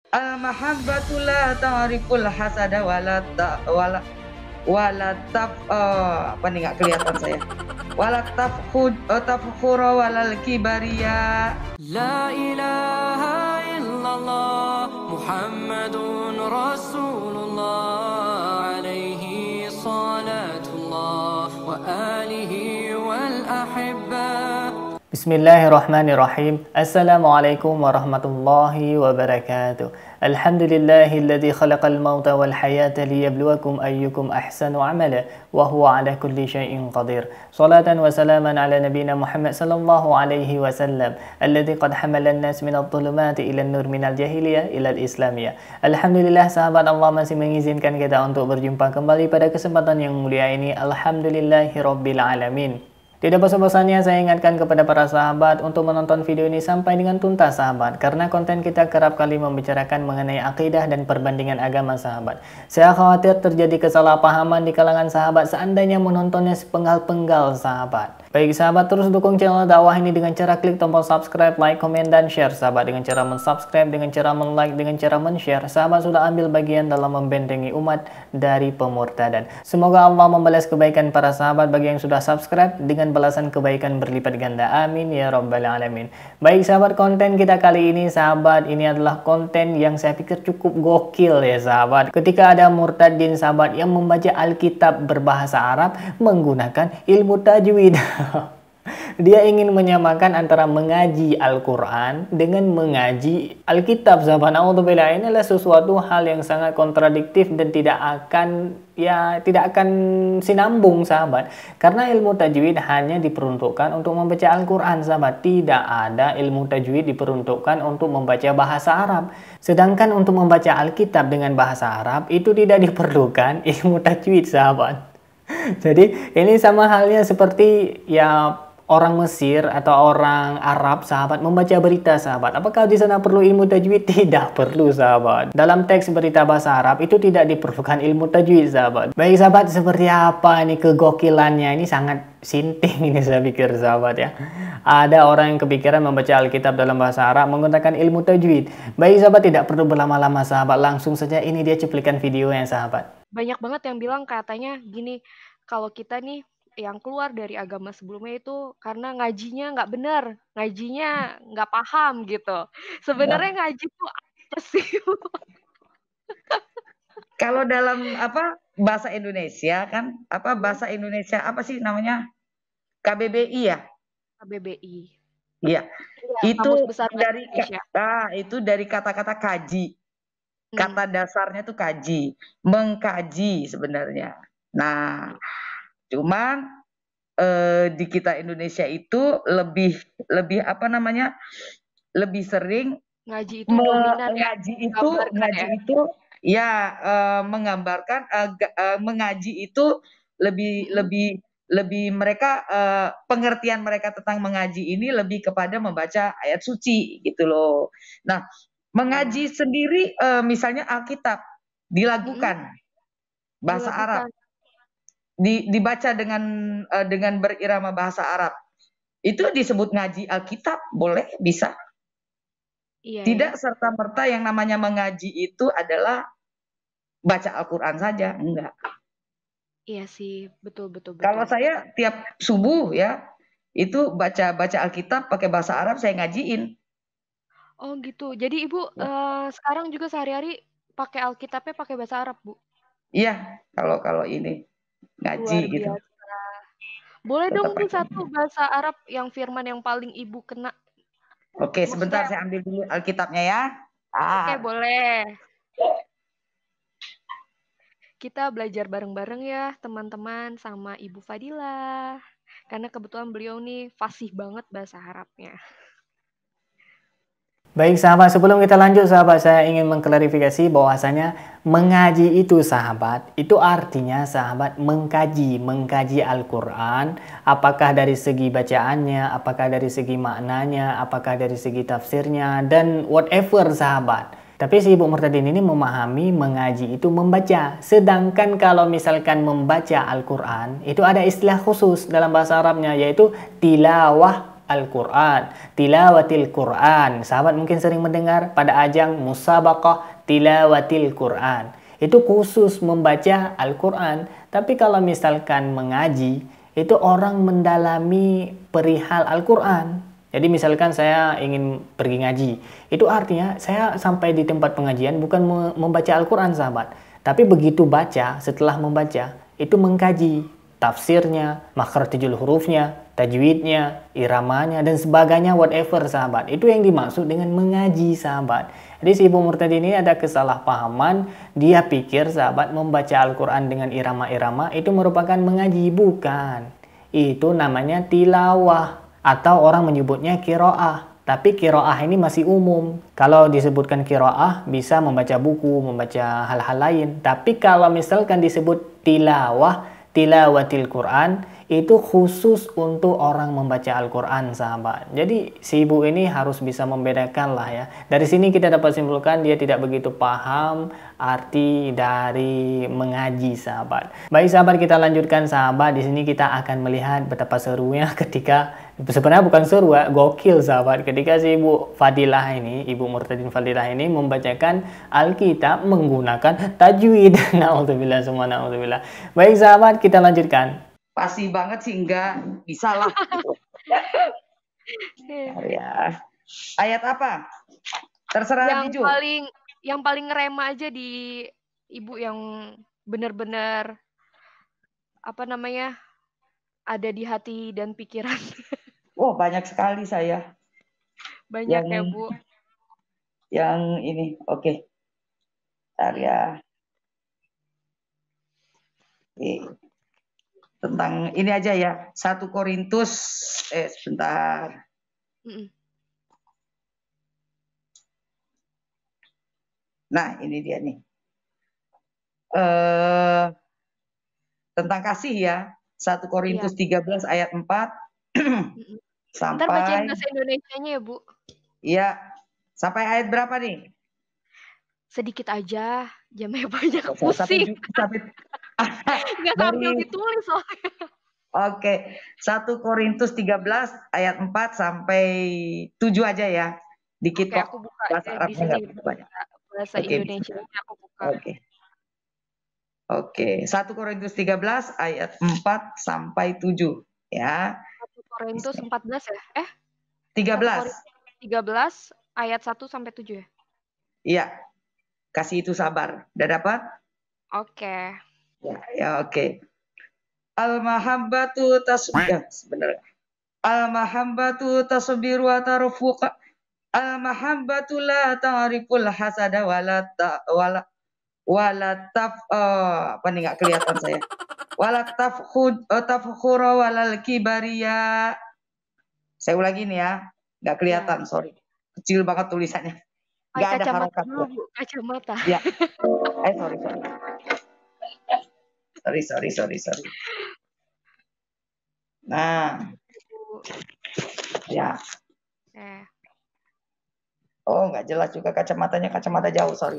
Al-mahabbatu la ta'riful hasada wala apa nih, nggak kelihatan saya. Wala tafkhura walal kibaria. La ilaha illallah Muhammadun Rasulullah alaihi salatullah wa alihi wal ahibba. Bismillahirrahmanirrahim. Assalamualaikum warahmatullahi wabarakatuh. Alhamdulillahilladzi khalaqal mauta wal hayata liyabluwakum ayyukum ahsanu amala wa huwa ala kulli syai'in qadir. Salatan wa salaman ala nabiyyina Muhammad sallallahu alaihi wasallam alladzi qad hamala an-nas min adh-dhulumati ila an-nur minal jahiliyah ila al-islamiyah. Alhamdulillah, sahabat, Allah masih mengizinkan kita untuk berjumpa kembali pada kesempatan yang mulia ini. Alhamdulillahirabbil alamin. Tidak bosan-bosannya saya ingatkan kepada para sahabat untuk menonton video ini sampai dengan tuntas, sahabat, karena konten kita kerap kali membicarakan mengenai akidah dan perbandingan agama, sahabat. Saya khawatir terjadi kesalahpahaman di kalangan sahabat seandainya menontonnya sepenggal-penggal, sahabat. Baik sahabat, terus dukung channel dakwah ini dengan cara klik tombol subscribe, like, komen, dan share, sahabat. Dengan cara mensubscribe, dengan cara men-like, dengan cara men-share, sahabat sudah ambil bagian dalam membentengi umat dari pemurtadan. Semoga Allah membalas kebaikan para sahabat bagi yang sudah subscribe dengan balasan kebaikan berlipat ganda. Amin ya rabbal alamin. Baik sahabat, konten kita kali ini, sahabat, ini adalah konten yang saya pikir cukup gokil ya sahabat. Ketika ada murtadin, sahabat, yang membaca Alkitab berbahasa Arab menggunakan ilmu tajwid. Dia ingin menyamakan antara mengaji Al-Quran dengan mengaji Alkitab, sahabat. Naudzubillah, ini adalah sesuatu hal yang sangat kontradiktif dan tidak akan sinambung, sahabat. Karena ilmu tajwid hanya diperuntukkan untuk membaca Al-Quran, sahabat. Tidak ada ilmu tajwid diperuntukkan untuk membaca bahasa Arab. Sedangkan untuk membaca Alkitab dengan bahasa Arab itu tidak diperlukan ilmu tajwid, sahabat. Jadi ini sama halnya seperti ya orang Mesir atau orang Arab, sahabat, membaca berita, sahabat. Apakah di sana perlu ilmu tajwid? Tidak perlu, sahabat. Dalam teks berita bahasa Arab itu tidak diperlukan ilmu tajwid, sahabat. Baik sahabat, seperti apa ini kegokilannya? Ini sangat sinting ini saya pikir, sahabat ya. Ada orang yang kepikiran membaca Alkitab dalam bahasa Arab menggunakan ilmu tajwid. Baik sahabat, tidak perlu berlama-lama, sahabat. Langsung saja ini dia cuplikan videonya, sahabat. Banyak banget yang bilang katanya gini, kalau kita nih yang keluar dari agama sebelumnya itu karena ngajinya nggak benar, ngajinya nggak paham gitu. Sebenarnya ngaji itu apa sih? Kalau dalam bahasa Indonesia kan, bahasa Indonesia apa sih namanya? KBBI ya? KBBI. Iya. Iya, Itu Kamus Besar Bahasa Indonesia. itu dari kata-kata kaji. Kata dasarnya tuh kaji, mengkaji sebenarnya. Nah, cuman di kita Indonesia itu lebih apa namanya? Lebih sering Ngaji itu dominan ya. ngaji itu ya menggambarkan mengaji itu lebih mereka pengertian mereka tentang mengaji ini lebih kepada membaca ayat suci gitu loh. Nah, mengaji sendiri misalnya Alkitab dilakukan bahasa Arab, dibaca dengan berirama bahasa Arab. Itu disebut ngaji Alkitab, boleh, bisa. Iya, Tidak serta-merta yang namanya mengaji itu adalah baca Al-Quran saja, enggak. Iya sih, betul. Kalau saya tiap subuh ya, itu baca Alkitab pakai bahasa Arab saya ngajiin. Oh gitu. Jadi Ibu sekarang juga sehari-hari pakai Alkitabnya pakai bahasa Arab, Bu? Iya, kalau ini ngaji Luar gitu. biasa. Boleh Tetap dong Bu pakai. satu bahasa Arab yang firman yang paling Ibu kena. Oke, sebentar saya ambil dulu Alkitabnya ya. Oke, boleh. Kita belajar bareng-bareng ya teman-teman sama Ibu Fadila. Karena kebetulan beliau nih fasih banget bahasa Arabnya. Baik sahabat, sebelum kita lanjut sahabat, saya ingin mengklarifikasi bahwasanya mengaji itu sahabat, itu artinya sahabat mengkaji Al-Quran, apakah dari segi bacaannya, apakah dari segi maknanya, apakah dari segi tafsirnya, dan whatever sahabat. Tapi si Ibu Murtadin ini memahami mengaji itu membaca. Sedangkan kalau misalkan membaca Al-Quran, itu ada istilah khusus dalam bahasa Arabnya, yaitu tilawah Al-Quran, tilawatil Quran. Sahabat mungkin sering mendengar pada ajang musabaqah tilawatil Quran. Itu khusus membaca Al-Quran. Tapi kalau misalkan mengaji, itu orang mendalami perihal Al-Quran. Jadi misalkan saya ingin pergi ngaji, itu artinya saya sampai di tempat pengajian bukan membaca Al-Quran sahabat. Tapi begitu baca, setelah membaca, itu mengkaji tafsirnya, makharijul hurufnya, tajwidnya, iramanya, dan sebagainya, whatever sahabat. Itu yang dimaksud dengan mengaji sahabat. Jadi si Ibu Murtadin ini ada kesalahpahaman, dia pikir sahabat membaca Al-Quran dengan irama-irama itu merupakan mengaji, bukan. Itu namanya tilawah, atau orang menyebutnya kiroah. Tapi kiroah ini masih umum. Kalau disebutkan kiroah bisa membaca buku, membaca hal-hal lain. Tapi kalau misalkan disebut tilawah, tilawatil Quran, itu khusus untuk orang membaca Al-Quran sahabat. Jadi si ibu ini harus bisa membedakan lah ya. Dari sini kita dapat simpulkan dia tidak begitu paham arti dari mengaji sahabat. Baik sahabat, kita lanjutkan sahabat. Di sini kita akan melihat betapa serunya ketika, sebenarnya bukan seru ya, gokil sahabat, ketika si ibu Fadilah ini, Ibu Murtadin Fadilah ini membacakan Alkitab menggunakan tajwid. Na'udzubillah semua na'udzubillah. Baik sahabat, kita lanjutkan. Pasti banget sih enggak, bisa lah. Ya. Ayat apa? Terserah Biju. Yang paling ngerema aja di ibu yang benar-benar apa namanya ada di hati dan pikiran. Oh, banyak sekali saya. Banyak ya Bu. Yang ini, oke. Bentar ya. Tentang ini aja ya, 1 Korintus, sebentar. Nah, ini dia nih. Tentang kasih ya, 1 Korintus 13 ayat 4 sampai. Ntar bacain bahasa Indonesianya ya Bu. Iya, sampai ayat berapa nih? Sedikit aja, jamnya banyak pusing. Nggak sambil ditulis soalnya. Oke, 1 Korintus 13 ayat 4 sampai 7 aja ya. Dikit kok. Aku buka bahasa Arabnya nggak banyak. Bahasa Indonesia aku buka. Oke, 1 Korintus 13 ayat 4 sampai 7 ya. 1 Korintus 14 ya? 13. 13 ayat 1 sampai 7 ya? Iya. Kasih itu sabar. Udah dapat? Oke. Ya, oke. Al-mahabbatu sebenarnya. Al-mahabbatu tasbiru wa tarfuqa. Al-mahabbatu la ta'riful hasada wala apa nih nggak kelihatan saya. Wala tafkhura walal kibariya. Saya ulangi nih ya. Nggak kelihatan, sorry. Kecil banget tulisannya. Nggak ada harokat. Kacamata. Ya. Sorry. Nah. Ya. Oh, nggak jelas juga kacamatanya, kacamata jauh, sorry.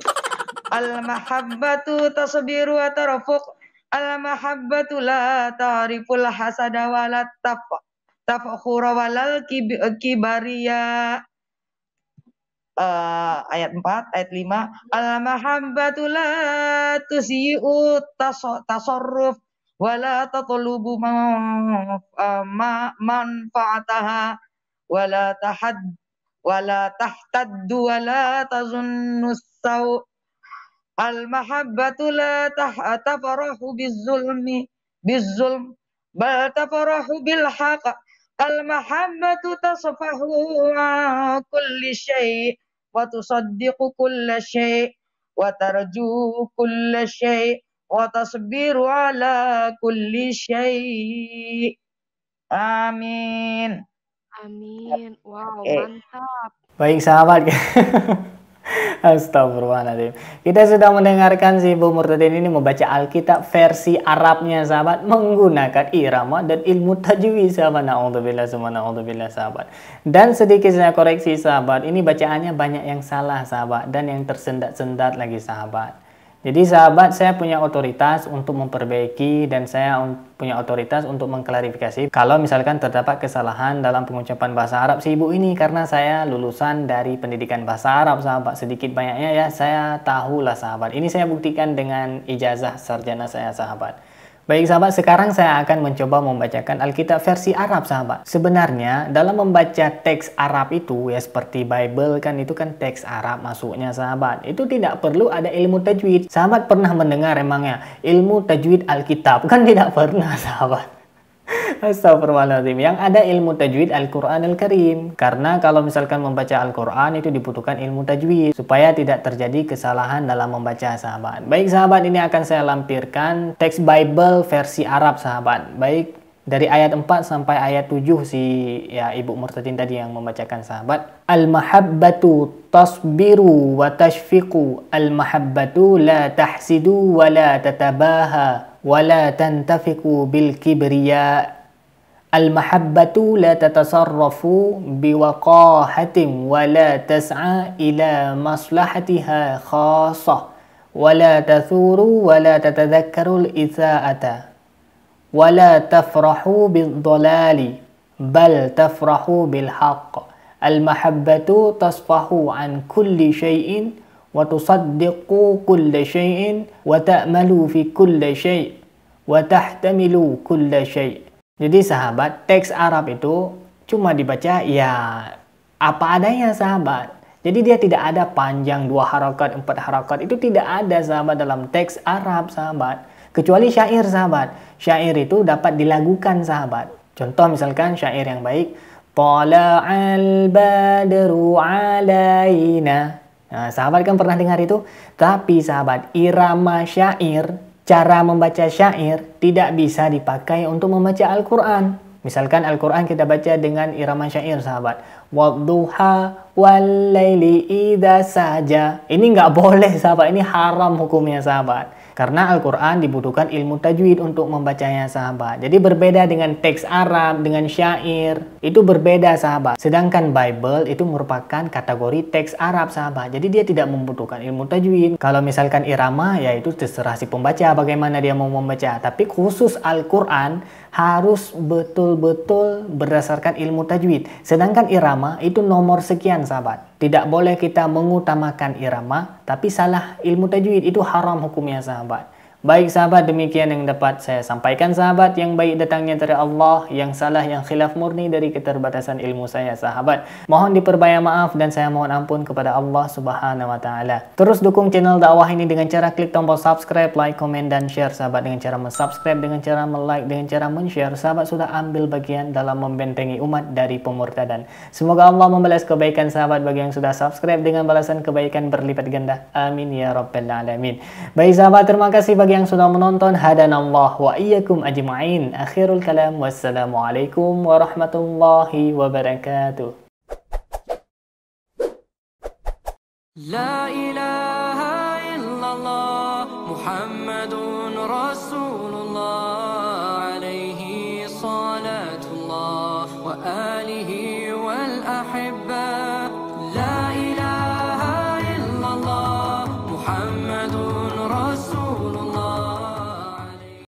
Al-mahabbatu tasbiru wa tarfuq. Al-mahabbatu la ta'riful hasada wa la tafkhura walal kibariya. Ayat 4, ayat 5. Al-mahabbatu la tusi'u tasarruf wa la tatlubu manfa'ataha wa la tahtaddu wa la tazunnu saw. Al-mahabbatu la tafarahu bizulm bal tafarahu bil haqq. Al-mahabbatu tasfahu kulli syai' wa tusaddiqu kulla syai' wa tarju kulla syai' wa tasbiru ala kulli syai'. Amin. Wow, mantap. Baik sahabat. Astagfirullahaladzim. Kita sudah mendengarkan si Ibu Murtadin ini membaca Alkitab versi Arabnya sahabat, menggunakan irama dan ilmu tajwid sahabat. Na'udzubillah semua na'udzubillah sahabat. Dan sedikit saya koreksi sahabat, ini bacaannya banyak yang salah sahabat dan yang tersendat-sendat lagi sahabat. Jadi sahabat, saya punya otoritas untuk memperbaiki dan saya punya otoritas untuk mengklarifikasi kalau misalkan terdapat kesalahan dalam pengucapan bahasa Arab si ibu ini, karena saya lulusan dari pendidikan bahasa Arab sahabat. Sedikit banyaknya ya saya tahulah sahabat. Ini saya buktikan dengan ijazah sarjana saya sahabat. Baik sahabat, sekarang saya akan mencoba membacakan Alkitab versi Arab sahabat. Sebenarnya dalam membaca teks Arab itu ya seperti Bible kan, itu kan teks Arab masuknya sahabat. Itu tidak perlu ada ilmu tajwid. Sahabat pernah mendengar emangnya ilmu tajwid Alkitab? Kan tidak pernah sahabat. Astagfirullahaladzim. Yang ada ilmu tajwid Al-Quran Al-Karim. Karena kalau misalkan membaca Al-Quran itu dibutuhkan ilmu tajwid supaya tidak terjadi kesalahan dalam membaca sahabat. Baik sahabat, ini akan saya lampirkan teks Bible versi Arab sahabat. Baik dari ayat 4 sampai ayat 7 si ya Ibu Murtadin tadi yang membacakan sahabat. Al-mahabbatu tasbiru wa tashfiqu. Al-mahabbatu la tahsidu wa la tatabaha. ولا تنتفقوا بالكبرياء المحبة لا تتصرف بوقاحة ولا تسعى إلى مصلحتها خاصة ولا تثور ولا تتذكر الإساءة ولا تفرح بالضلال بل تفرح بالحق المحبة تصفح عن كل شيء وتصدق كل شيء وتأمل في كل شيء وتحتمل كل شيء. Jadi sahabat, teks Arab itu cuma dibaca ya apa adanya sahabat. Jadi dia tidak ada panjang 2 harakat, 4 harakat. Itu tidak ada sahabat dalam teks Arab sahabat. Kecuali syair sahabat. Syair itu dapat dilagukan sahabat. Contoh misalkan syair yang baik. Tala'al badru alaina. Nah, sahabat kan pernah dengar itu? Tapi sahabat, irama syair, cara membaca syair tidak bisa dipakai untuk membaca Al-Quran. Misalkan Al-Quran kita baca dengan irama syair sahabat. Wadduha wal laili idza saja. Ini nggak boleh sahabat, ini haram hukumnya sahabat. Karena Al-Quran dibutuhkan ilmu tajwid untuk membacanya sahabat. Jadi berbeda dengan teks Arab, dengan syair. Itu berbeda sahabat. Sedangkan Bible itu merupakan kategori teks Arab sahabat. Jadi dia tidak membutuhkan ilmu tajwid. Kalau misalkan irama, ya itu terserah si pembaca bagaimana dia mau membaca. Tapi khusus Al-Quran harus betul-betul berdasarkan ilmu tajwid. Sedangkan irama itu nomor sekian sahabat. Tidak boleh kita mengutamakan irama, tapi salah ilmu tajwid itu haram hukumnya sahabat. Baik sahabat, demikian yang dapat saya sampaikan sahabat. Yang baik datangnya dari Allah, yang salah yang khilaf murni dari keterbatasan ilmu saya sahabat. Mohon diperbanyak maaf dan saya mohon ampun kepada Allah Subhanahu wa taala. Terus dukung channel dakwah ini dengan cara klik tombol subscribe, like, komen dan share sahabat. Dengan cara subscribe, dengan cara like, dengan cara share, sahabat sudah ambil bagian dalam membentengi umat dari pemurtadan. Semoga Allah membalas kebaikan sahabat bagi yang sudah subscribe dengan balasan kebaikan berlipat ganda. Amin ya rabbal alamin. Baik sahabat, terima kasih bagi yang sudah menonton. Hadanallah wa iyyakum ajma'in. Akhirul kalam, wassalamualaikum warahmatullahi wabarakatuh. La ilaha illallah Muhammadun Rasulullah alaihi salatullah wa alihi wal ahibba